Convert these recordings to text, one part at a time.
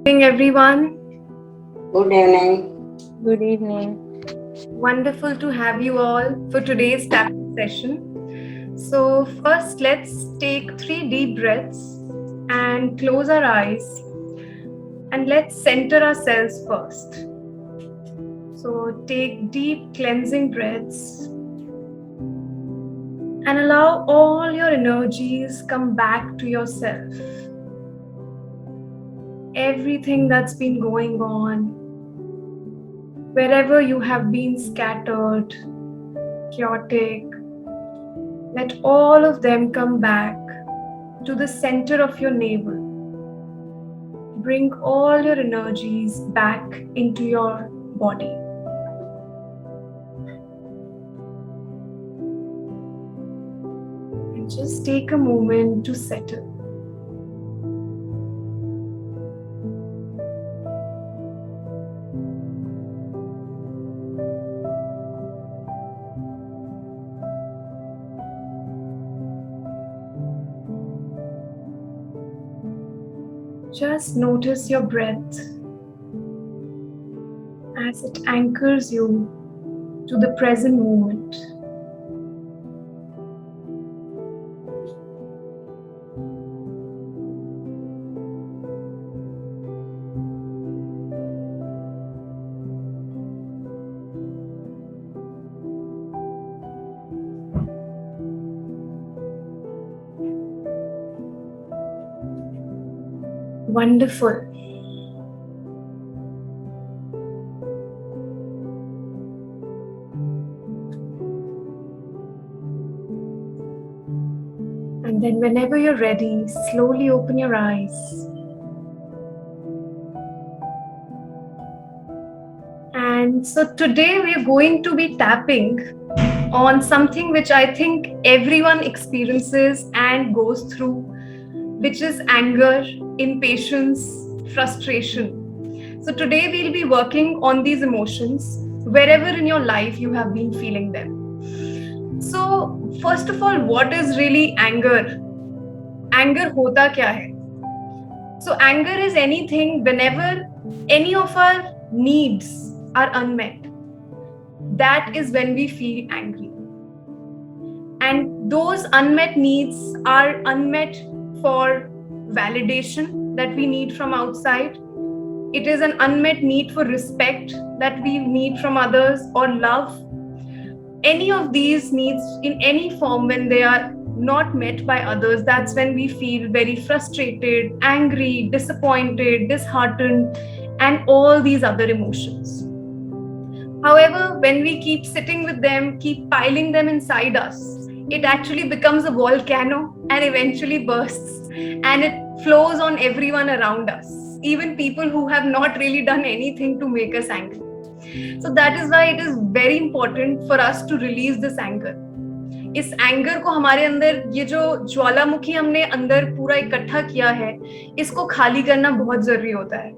Evening, everyone. Good evening. Good evening. Wonderful to have you all for today's tapping session. So, first, let's take 3 deep breaths and close our eyes and let's center ourselves first. So, take deep cleansing breaths and allow all your energies come back to yourself. Everything that's been going on, wherever you have been scattered, chaotic, let all of them come back to the center of your navel. Bring all your energies back into your body. And just take a moment to settle. Just notice your breath as it anchors you to the present moment. Wonderful. And then, whenever you're ready, slowly open your eyes. And so, today we are going to be tapping on something which I think everyone experiences and goes through, which is anger, impatience, frustration. So, today we'll be working on these emotions wherever in your life you have been feeling them. So, first of all, what is really anger? Anger hota kya hai? So, anger is anything whenever any of our needs are unmet. That is when we feel angry. And those unmet needs are unmet for validation that we need from outside. It is an unmet need for respect that we need from others, or love. Any of these needs in any form, when they are not met by others, that's when we feel very frustrated, angry, disappointed, disheartened, and all these other emotions. However, when we keep sitting with them, keep piling them inside us, it actually becomes a volcano and eventually bursts, and it flows on everyone around us, even people who have not really done anything to make us angry. So that is why it is very important for us to release this anger. इस anger को हमारे अंदर, ये जो ज्वालामुखी हमने अंदर पूरा इकट्ठा किया है, इसको खाली करना बहुत जरूरी होता है.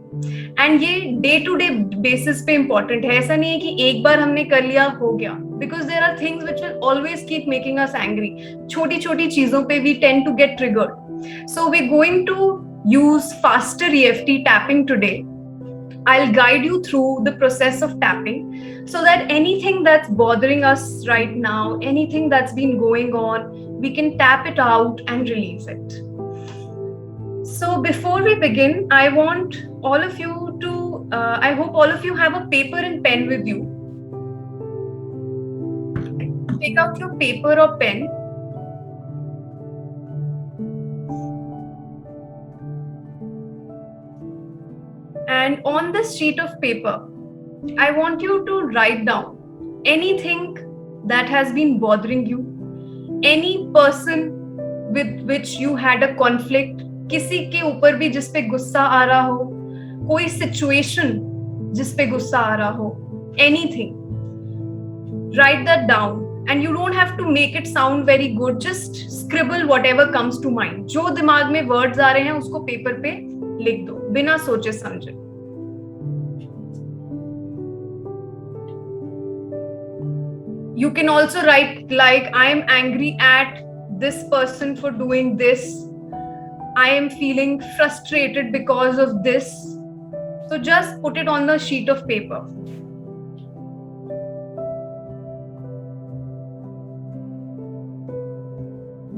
एंड ये डे टू डे बेसिस पे इम्पोर्टेंट है. ऐसा नहीं है कि एक बार हमने कर लिया हो गया, because there are things which will always keep making us angry. छोटी छोटी चीजों पे we tend to get triggered. So we going to use faster EFT tapping today. I'll guide you through the process of tapping so that anything that's bothering us right now, anything that's been going on, we can tap it out and release it. So before we begin, I want all of you to, I hope all of you have a paper and pen with you. Take out your paper or pen. And on this sheet of paper, I want you to write down anything that has been bothering you, any person with which you had a conflict, किसी के ऊपर भी जिस पे गुस्सा आ रहा हो, कोई situation जिस पे गुस्सा आ रहा हो, anything. Write that down. And you don't have to make it sound very good. Just scribble whatever comes to mind. जो दिमाग में words आ रहे हैं उसको पेपर पे लिख दो बिना सोचे समझे. You can also write like, I am angry at this person for doing this. I am feeling frustrated because of this. So just put it on the sheet of paper.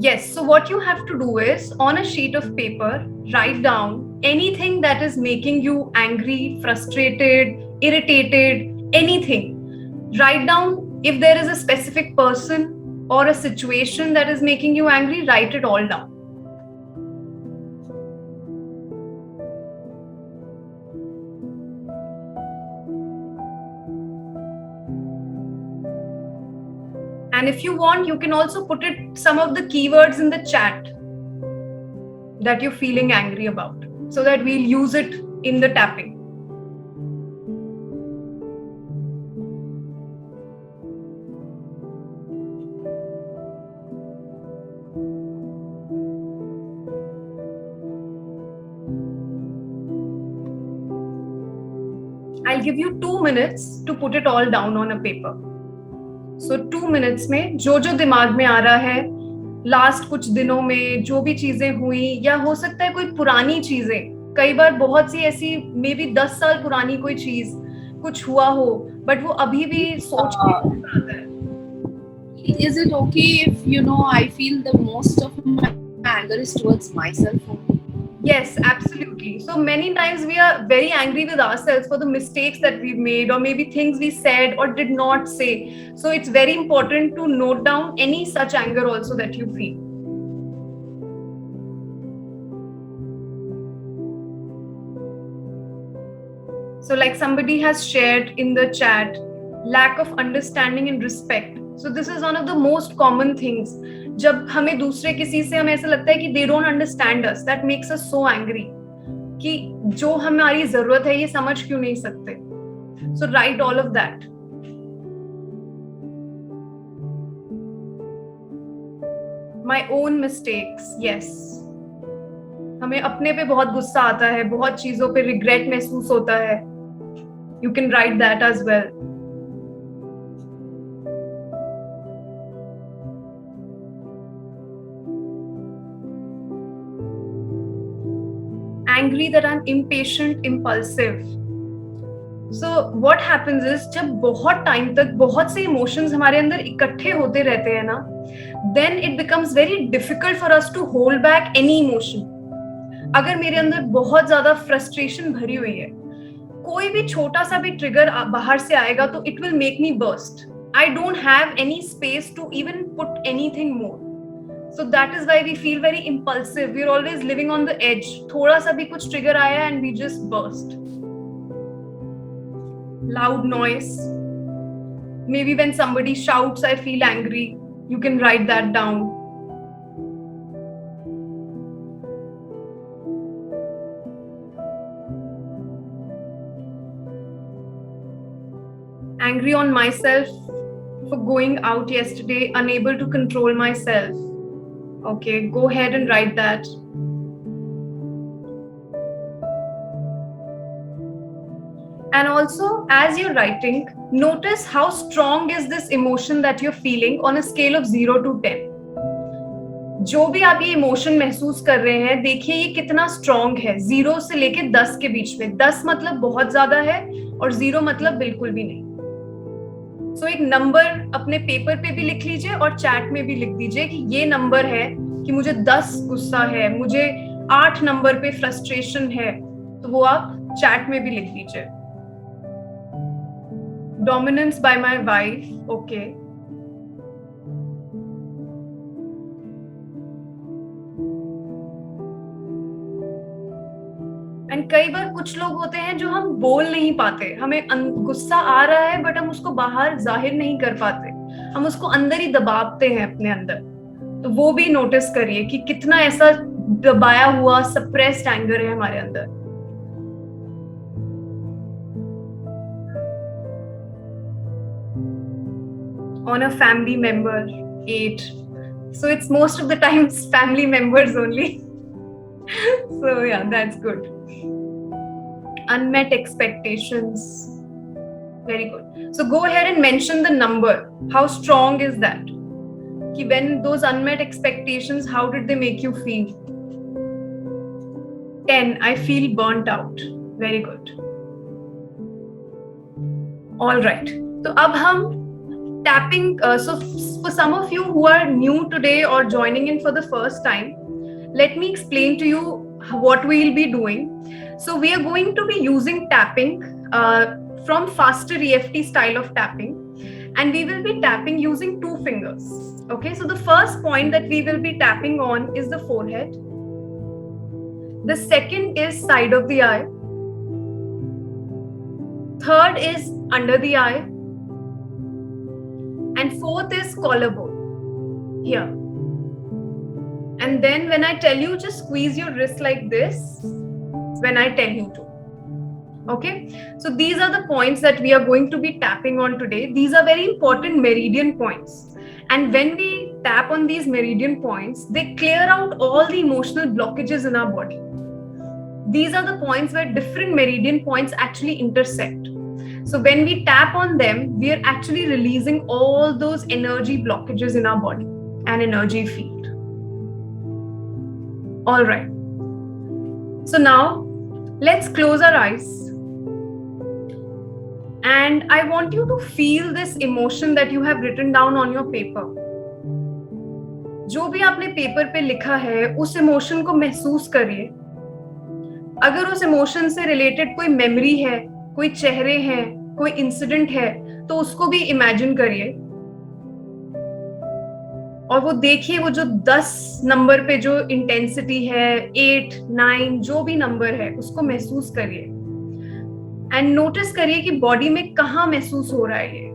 Yes, so what you have to do is, on a sheet of paper, write down anything that is making you angry, frustrated, irritated, anything. Write down if there is a specific person or a situation that is making you angry, write it all down. And if you want, you can also put some of the keywords in the chat that you're feeling angry about, so that we'll use it in the tapping. I'll give you 2 minutes to put it all down on a paper. So 2 minutes में जो दिमाग में आ रहा है, last कुछ दिनों में जो भी चीजें हुई, या हो सकता है कोई पुरानी चीजें, कई बार बहुत सी ऐसी मे बी 10 साल पुरानी कोई चीज कुछ हुआ हो, बट वो अभी भी सोच के आता है. Is it okay if I feel the most of my anger is towards myself? Yes, absolutely. So many times we are very angry with ourselves for the mistakes that we've made, or maybe things we said or did not say. So it's very important to note down any such anger also that you feel. So like somebody has shared in the chat, lack of understanding and respect. So this is one of the most common things. जब हमें दूसरे किसी से हमें ऐसा लगता है कि they don't understand us, that makes us so angry, कि जो हमारी जरूरत है ये समझ क्यों नहीं सकते. So write all of that. My own mistakes, yes. हमें अपने पे बहुत गुस्सा आता है, बहुत चीजों पे रिग्रेट महसूस होता है. You can write that as well. Angry that I'm impatient, impulsive. So what happens is, जब बहुत टाइम तक बहुत से इमोशंस हमारे अंदर इकट्ठे होते रहते हैं ना, then it becomes very difficult for us to hold back any emotion. अगर मेरे अंदर बहुत ज्यादा फ्रस्ट्रेशन भरी हुई है, कोई भी छोटा सा भी ट्रिगर बाहर से आएगा तो it will make me burst. I don't have any space to even put anything more. So that is why we feel very impulsive. We're always living on the edge. थोड़ा सा भी कुछ trigger आया and we just burst. Loud noise. Maybe when somebody shouts, I feel angry. You can write that down. Angry on myself for going out yesterday, unable to control myself. Okay, go ahead and write that. And also, as you're writing, notice how strong is this emotion that you're feeling on a scale of 0 to 10. जो भी आप ये emotion महसूस कर रहे हैं, देखिए ये कितना स्ट्रॉन्ग है. 0 से लेके 10 के बीच में. 10 मतलब बहुत ज्यादा है और 0 मतलब बिल्कुल भी नहीं. सो एक नंबर अपने पेपर पे भी लिख लीजिए और चैट में भी लिख दीजिए कि ये नंबर है कि मुझे 10 गुस्सा है, मुझे 8 नंबर पे फ्रस्ट्रेशन है, तो वो आप चैट में भी लिख दीजिए. Dominance by my wife. Okay, and कई बार कुछ लोग होते हैं जो हम बोल नहीं पाते. हमें गुस्सा आ रहा है बट हम उसको बाहर जाहिर नहीं कर पाते, हम उसको अंदर ही दबाते हैं अपने अंदर. तो वो भी नोटिस करिए कि कितना ऐसा दबाया हुआ सप्रेस्ड एंगर है हमारे अंदर. On a family member, 8. So it's most of the times family members only. So yeah, that's good. Unmet expectations. Very good. So go ahead and mention the number. How strong is that? Ki when those unmet expectations, how did they make you feel? 10. I feel burnt out. Very good. All right. तो अब हम tapping. So for some of you who are new today or joining in for the first time, let me explain to you what we will be doing. So we are going to be using tapping from faster EFT style of tapping, and we will be tapping using 2 fingers. Okay, so the first point that we will be tapping on is the forehead. The second is side of the eye. Third is under the eye. And fourth is collarbone, here. And then when I tell you, just squeeze your wrist like this when I tell you to. Okay, so these are the points that we are going to be tapping on today. These are very important meridian points. And when we tap on these meridian points, they clear out all the emotional blockages in our body. These are the points where different meridian points actually intersect. So when we tap on them, we are actually releasing all those energy blockages in our body and energy field. All right. So now let's close our eyes. And I want you to feel this emotion that you have written down on your paper. जो भी आपने paper पे लिखा है, उस emotion को महसूस करिए. अगर उस इमोशन से रिलेटेड कोई मेमोरी है, कोई चेहरे हैं, कोई इंसिडेंट है, तो उसको भी इमेजिन करिए. और वो देखिए, वो जो 10 नंबर पे जो इंटेंसिटी है, 8, 9, जो भी नंबर है, उसको महसूस करिए. एंड नोटिस करिए कि बॉडी में कहाँ महसूस हो रहा है ये.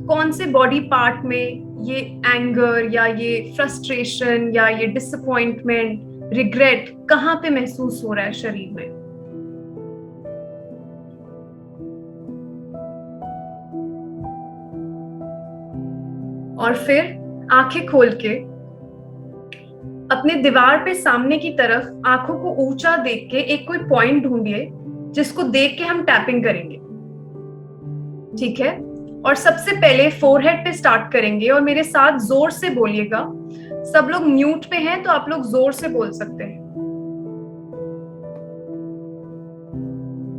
कौन से बॉडी पार्ट में ये एंगर या ये फ्रस्ट्रेशन या ये डिसअपॉइंटमेंट, रिग्रेट कहाँ पे महसूस हो रहा है शरीर में. और फिर आंखें खोल के अपने दीवार पे सामने की तरफ आंखों को ऊंचा देख के एक कोई पॉइंट ढूंढिए जिसको देख के हम टैपिंग करेंगे. ठीक है. और सबसे पहले फोरहेड पे स्टार्ट करेंगे और मेरे साथ जोर से बोलिएगा. सब लोग म्यूट पे हैं तो आप लोग जोर से बोल सकते हैं.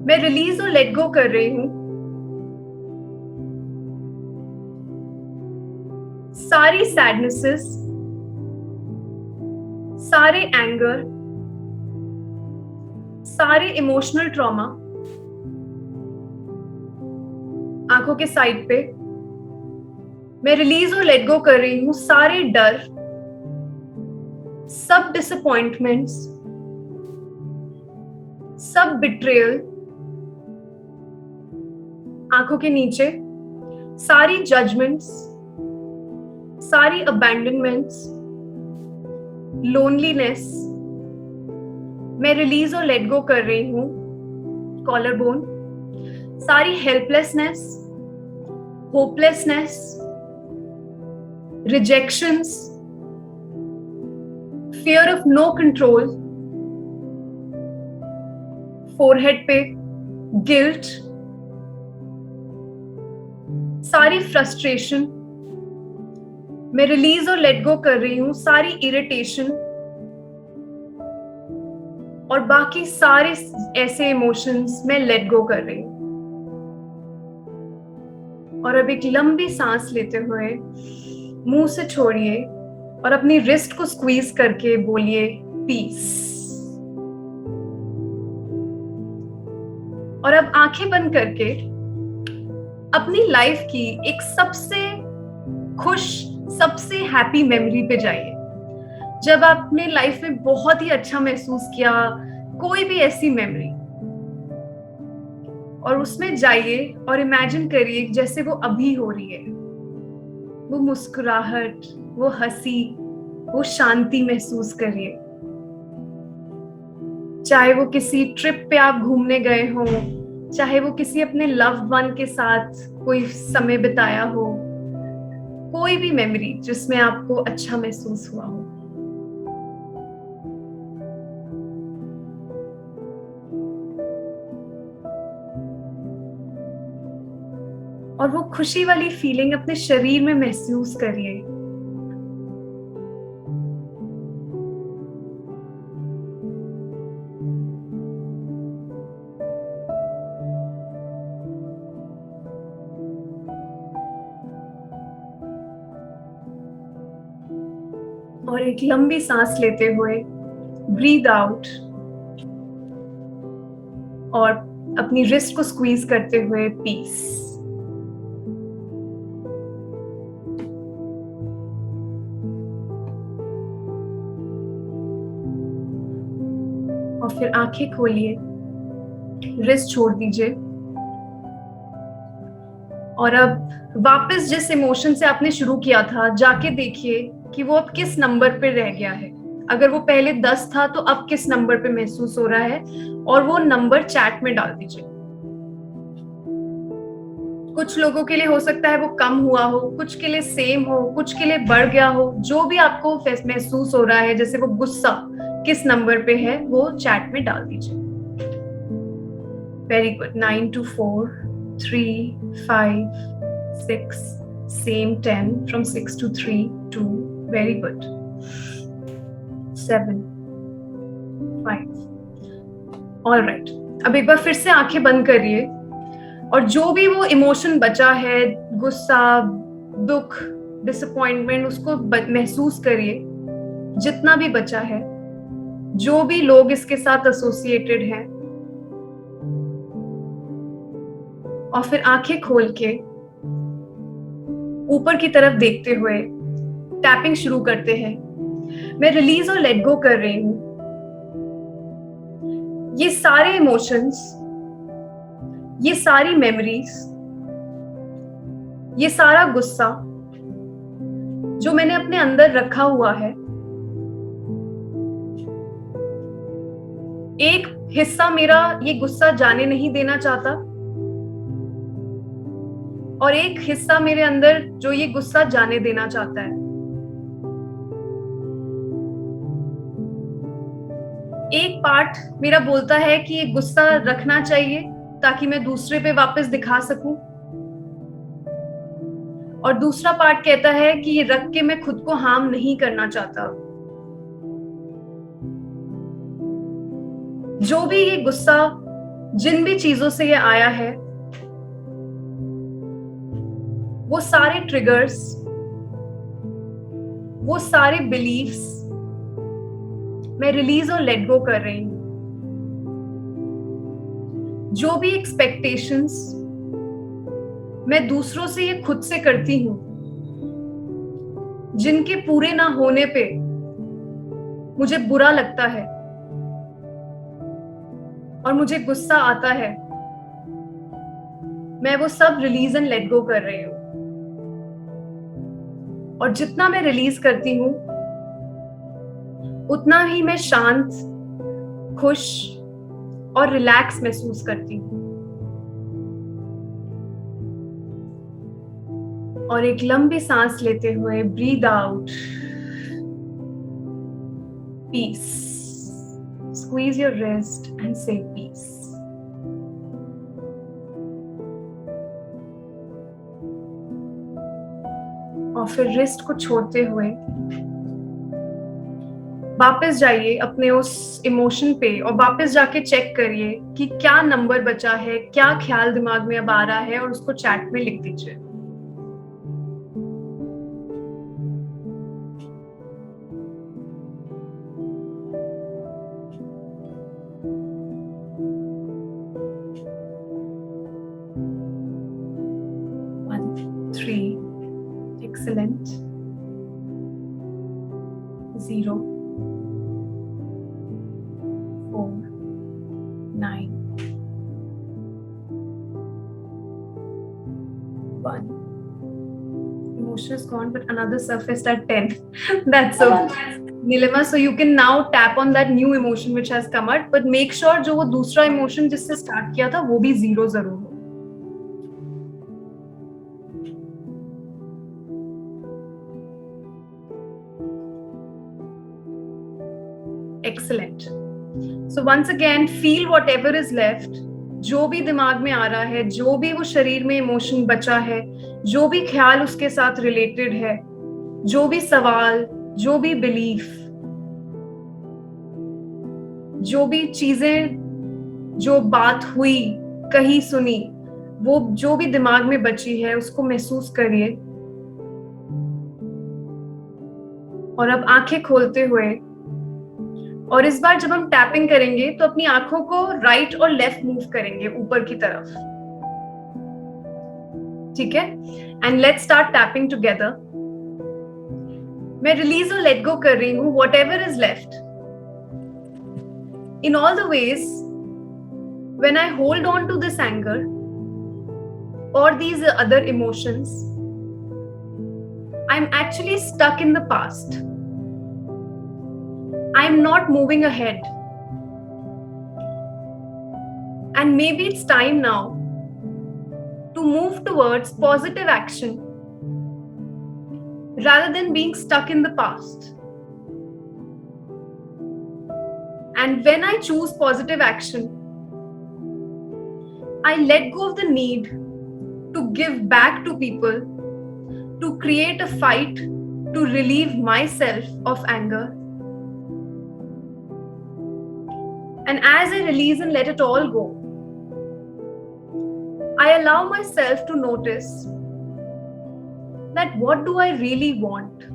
मैं रिलीज और लेट गो कर रही हूं सारी सैडनेसेस, सारे एंगर, सारे इमोशनल ट्रॉमा. आंखों के साइड पे मैं रिलीज और लेट गो कर रही हूं सारे डर, सब डिसअपॉइंटमेंट्स, सब बिट्रेयल. आंखों के नीचे सारी जजमेंट्स, सारी अबैंडनमेंट्स, लोनलीनेस. मैं रिलीज और लेट गो कर रही हूं कॉलर बोन. सारी helplessness, hopelessness, rejections, fear of no control. Forehead पे गिल्ट, सारी फ्रस्ट्रेशन. मैं रिलीज और लेट गो कर रही हूं सारी इरिटेशन और बाकी सारे ऐसे इमोशंस मैं लेट गो कर रही हूं. और अब एक लंबी सांस लेते हुए मुंह से छोड़िए और अपनी रिस्ट को स्क्वीज करके बोलिए पीस. और अब आंखें बंद करके अपनी लाइफ की एक सबसे खुश, सबसे हैप्पी मेमोरी पे जाइए. जब आपने लाइफ में बहुत ही अच्छा महसूस किया, कोई भी ऐसी मेमोरी, और उसमें जाइए और इमेजिन करिए जैसे वो अभी हो रही है. वो मुस्कुराहट, वो हंसी, वो शांति महसूस करिए. चाहे वो किसी ट्रिप पे आप घूमने गए हो, चाहे वो किसी अपने लव्ड वन के साथ कोई समय बिताया हो, कोई भी मेमोरी जिसमें आपको अच्छा महसूस हुआ हो. और वो खुशी वाली फीलिंग अपने शरीर में महसूस करिए. और एक लंबी सांस लेते हुए ब्रीद आउट और अपनी रिस्ट को स्क्वीज करते हुए पीस। और फिर आंखें खोलिए, रिस्ट छोड़ दीजिए और अब वापस जिस इमोशन से आपने शुरू किया था जाके देखिए कि वो अब किस नंबर पे रह गया है। अगर वो पहले 10 था तो अब किस नंबर पे महसूस हो रहा है, और वो नंबर चैट में डाल दीजिए। कुछ लोगों के लिए हो सकता है वो कम हुआ हो, कुछ के लिए सेम हो, कुछ के लिए बढ़ गया हो। जो भी आपको महसूस हो रहा है, जैसे वो गुस्सा किस नंबर पे है, वो चैट में डाल दीजिए। Very good. 9 to 4, 3, 5, 6, same 10, from 6 to 3, 2, very good. 7, 5. All right. अब एक बार फिर से आंखें बंद करिए और जो भी वो इमोशन बचा है, गुस्सा, दुख, डिसअपॉइंटमेंट, उसको महसूस करिए जितना भी बचा है, जो भी लोग इसके साथ एसोसिएटेड हैं। और फिर आंखें खोल के ऊपर की तरफ देखते हुए टैपिंग शुरू करते हैं। मैं रिलीज और लेट गो कर रही हूं। ये सारे इमोशंस, ये सारी मेमोरीज, ये सारा गुस्सा जो मैंने अपने अंदर रखा हुआ है, एक हिस्सा मेरा ये गुस्सा जाने नहीं देना चाहता और एक हिस्सा मेरे अंदर जो ये गुस्सा जाने देना चाहता है। एक पार्ट मेरा बोलता है कि ये गुस्सा रखना चाहिए ताकि मैं दूसरे पे वापस दिखा सकूं, और दूसरा पार्ट कहता है कि ये रख के मैं खुद को हार्म नहीं करना चाहता। जो भी ये गुस्सा, जिन भी चीजों से ये आया है, वो सारे ट्रिगर्स, वो सारे बिलीफ्स मैं रिलीज और लेट गो कर रही हूं। जो भी एक्सपेक्टेशंस मैं दूसरों से ये खुद से करती हूं, जिनके पूरे ना होने पे मुझे बुरा लगता है और मुझे गुस्सा आता है, मैं वो सब रिलीज एंड लेट गो कर रही हूं। और जितना मैं रिलीज करती हूं उतना ही मैं शांत, खुश और रिलैक्स महसूस करती हूं। और एक लंबी सांस लेते हुए breathe out, peace. Squeeze your wrist and say peace. और फिर रिस्ट को छोड़ते हुए वापस जाइए अपने उस इमोशन पे और वापस जाके चेक करिए कि क्या नंबर बचा है, क्या ख्याल दिमाग में अब आ रहा है, और उसको चैट में लिख दीजिए। Excellent. 0, 4, 9, 1. Emotion is gone, but another surfaced at 10. That's so Nilima, so you can now tap on that new emotion which has come out, but make sure जो वो दूसरा emotion जिससे start किया था वो भी 0 जरूर हो। Excellent. So once again, feel whatever is left. जो भी दिमाग में आ रहा है, जो भी वो शरीर में इमोशन बचा है, जो भी ख्याल उसके साथ रिलेटेड है, जो भी सवाल, जो भी बिलीफ, जो भी चीजें, जो बात हुई, कही सुनी, वो जो भी दिमाग में बची है उसको महसूस करिए। और अब आंखें खोलते हुए, और इस बार जब हम टैपिंग करेंगे तो अपनी आंखों को राइट और लेफ्ट मूव करेंगे ऊपर की तरफ. ठीक है? And let's start tapping together. मैं रिलीज और लेट गो कर रही हूँ what ever is left. In all the ways, when I hold on to this anger or these other emotions, I'm actually stuck in the past. I'm not moving ahead. And maybe it's time now to move towards positive action rather than being stuck in the past. And when I choose positive action, I let go of the need to give back to people, to create a fight, to relieve myself of anger. And as I release and let it all go, I allow myself to notice that what do I really want?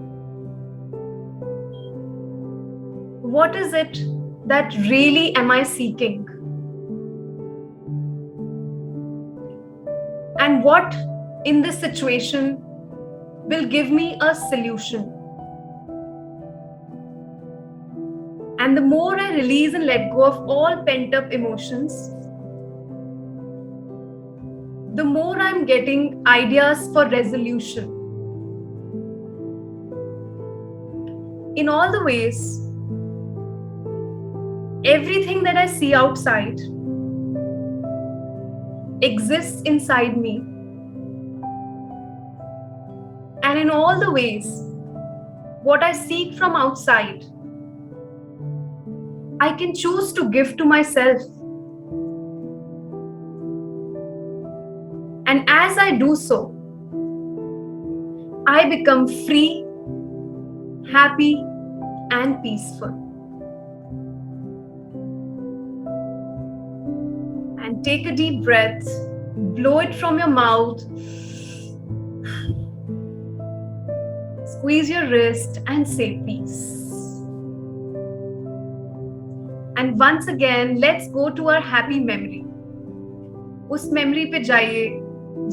What is it that really am I seeking? And what in this situation will give me a solution? And the more I release and let go of all pent up emotions, the more I'm getting ideas for resolution. In all the ways, everything that I see outside exists inside me. And in all the ways, what I seek from outside, I can choose to give to myself. And as I do so, I become free, happy, and peaceful. And take a deep breath, blow it from your mouth, squeeze your wrist and say peace. And once again, let's go to our happy memory. उस memory पे जाइए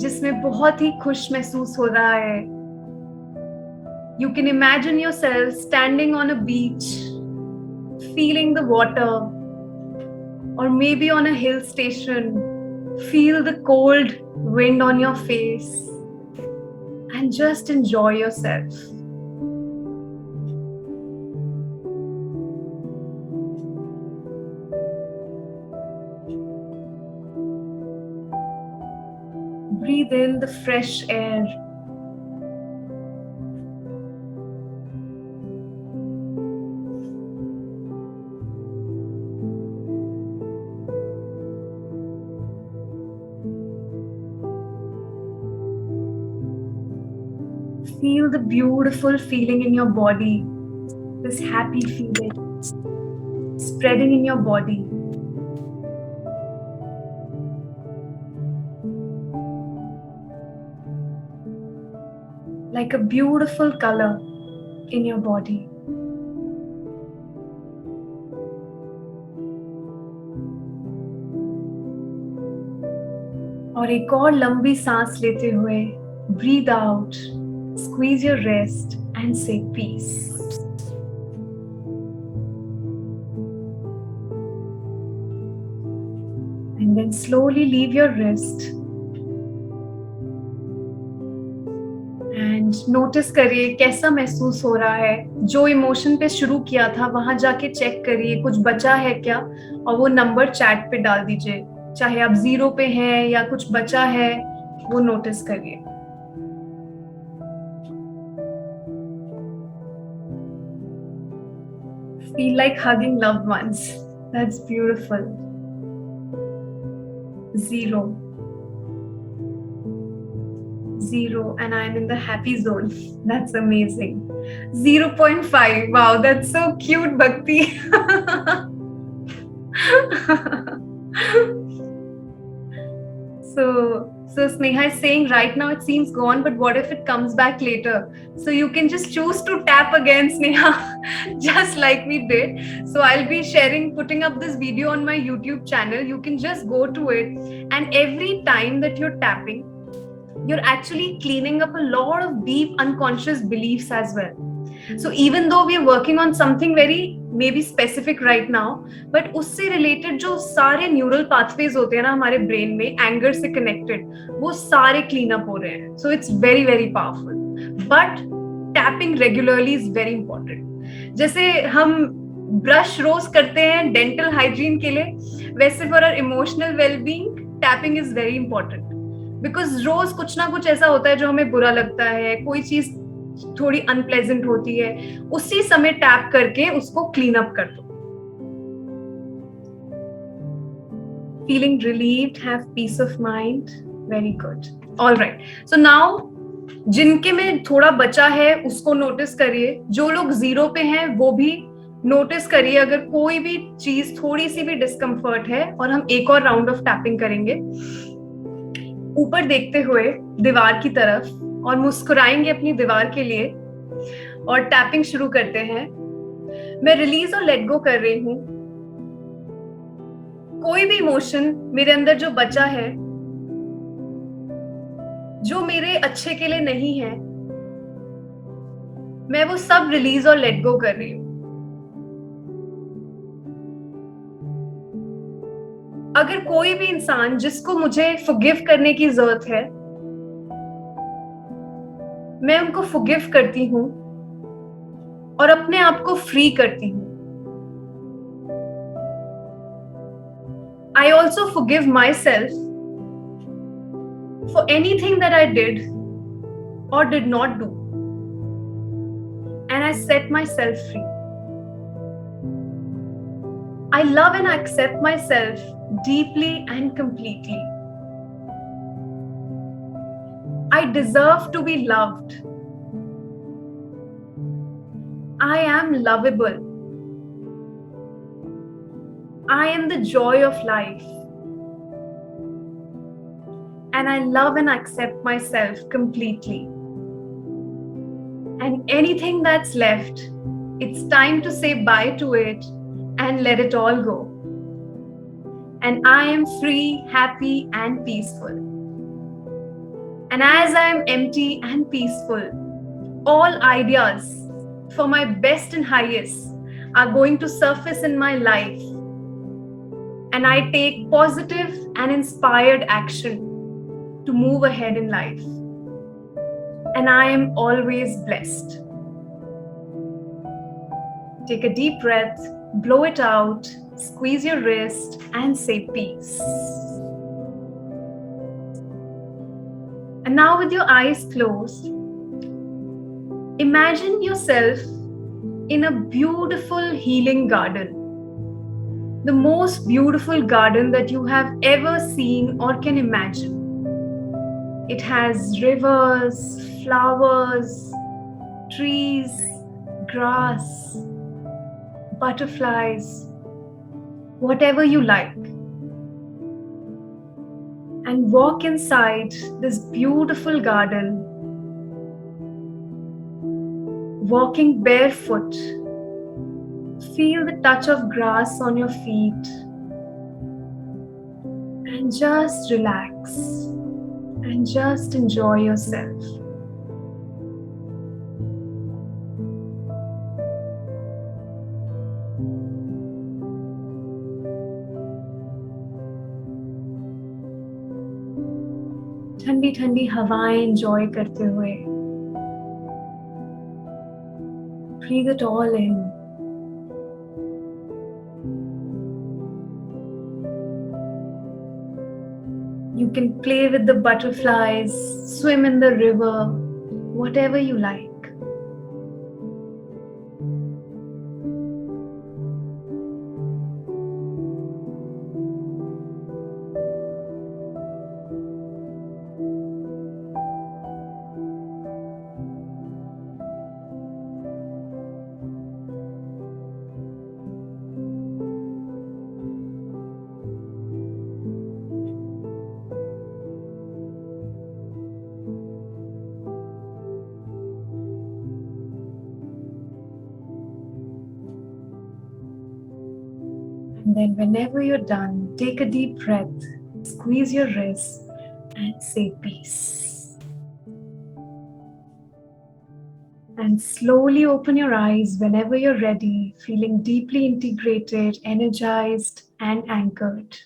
जिसमें बहुत ही खुश महसूस हो रहा है. You can imagine yourself standing on a beach, feeling the water, or maybe on a hill station, feel the cold wind on your face and just enjoy yourself. Breathe in the fresh air. Feel the beautiful feeling in your body, this happy feeling spreading in your body. Like a beautiful color in your body. और एक और लंबी सांस लेते हुए breathe out, squeeze your wrist and say peace. And then slowly leave your wrist and notice करिए कैसा महसूस हो रहा है. जो इमोशन पे शुरू किया था वहां जाके चेक करिए कुछ बचा है क्या, और वो नंबर चैट पे डाल दीजिए. चाहे आप 0 पे हैं या कुछ बचा है, वो नोटिस करिए. Feel like hugging loved ones. That's beautiful. 0. 0, and I'm in the happy zone. That's amazing. 0.5. Wow, that's so cute, Bhakti. So So Sneha is saying right now it seems gone, but what if it comes back later? So you can just choose to tap again, Sneha, just like we did. So I'll be putting up this video on my YouTube channel. You can just go to it, and every time that you're tapping, you're actually cleaning up a lot of deep unconscious beliefs as well. So even though we are working on something very maybe specific right now, but उससे related जो सारे neural pathways होते हैं ना हमारे brain में anger से connected, वो सारे clean up हो रहे हैं. So it's very very powerful. But tapping regularly is very important. जैसे हम ब्रश रोज करते हैं डेंटल हाइजीन के लिए, वैसे for our emotional wellbeing tapping is very important. Because रोज कुछ ना कुछ ऐसा होता है जो हमें बुरा लगता है, कोई चीज थोड़ी अनप्लेजेंट होती है, उसी समय टैप करके उसको क्लीन अप कर दो. Feeling relieved, have piece of mind, very good. Alright, so now जिनके में थोड़ा बचा है उसको नोटिस करिए. जो लोग 0 पे हैं वो भी नोटिस करिए अगर कोई भी चीज थोड़ी सी भी डिस्कम्फर्ट है, और हम एक और राउंड ऑफ टैपिंग करेंगे ऊपर देखते हुए दीवार की तरफ, और मुस्कुराएंगे अपनी दीवार के लिए, और टैपिंग शुरू करते हैं. मैं रिलीज और लेट गो कर रही हूं. कोई भी इमोशन मेरे अंदर जो बचा है, जो मेरे अच्छे के लिए नहीं है, मैं वो सब रिलीज और लेट गो कर रही हूं. अगर कोई भी इंसान जिसको मुझे फॉरगिव करने की जरूरत है, मैं उनको फॉरगिव करती हूं और अपने आप को फ्री करती हूं. I also forgive myself for anything that I did or did not do, and I set myself free. I love and accept myself deeply and completely. I deserve to be loved. I am lovable. I am the joy of life. And I love and accept myself completely. And anything that's left, it's time to say bye to it and let it all go. And I am free, happy, and peaceful. And as I am empty and peaceful, all ideas for my best and highest are going to surface in my life. And I take positive and inspired action to move ahead in life. And I am always blessed. Take a deep breath, blow it out, squeeze your wrist, and say peace. And now, with your eyes closed, imagine yourself in a beautiful healing garden. The most beautiful garden that you have ever seen or can imagine. It has rivers, flowers, trees, grass, butterflies, whatever you like. And walk inside this beautiful garden, walking barefoot. Feel the touch of grass on your feet and just relax and just enjoy yourself. ठंडी ठंडी हवाएं enjoy करते हुए breathe it all in. You can play with the butterflies, swim in the river, whatever you like. And then, whenever you're done, take a deep breath, squeeze your wrists, and say peace. And slowly open your eyes whenever you're ready, feeling deeply integrated, energized, and anchored.